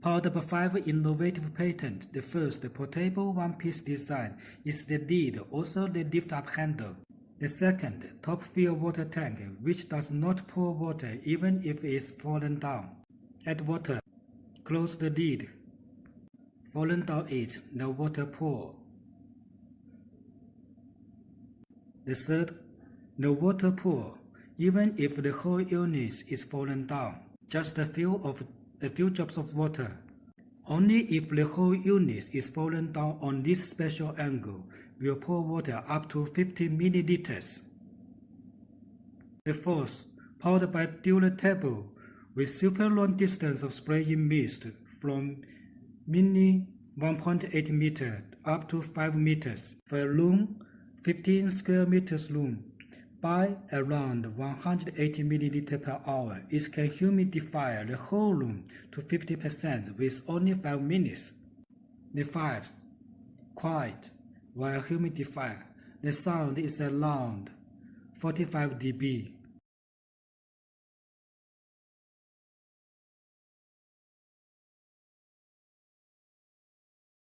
Part number 5 innovative patent. The first portable one-piece design is the lid, also the lift-up handle. The second, top-fill water tank, which does not pour water even if it is fallen down. Add water. Close the lid. Fallen down it, the water pour. The third, no water pour, even if the whole unit is fallen down. Just a few drops of water. Only if the whole unit is fallen down on this special angle will pour water up to 50 milliliters. The fourth, powered by dual table with super long distance of spraying mist from mini 1.8 meter up to 5 meters for a room, 15 square meters room. By around 180 milliliters per hour, it can humidify the whole room to 50% with only 5 minutes. The fifth, quiet while humidifier. The sound is around 45 dB.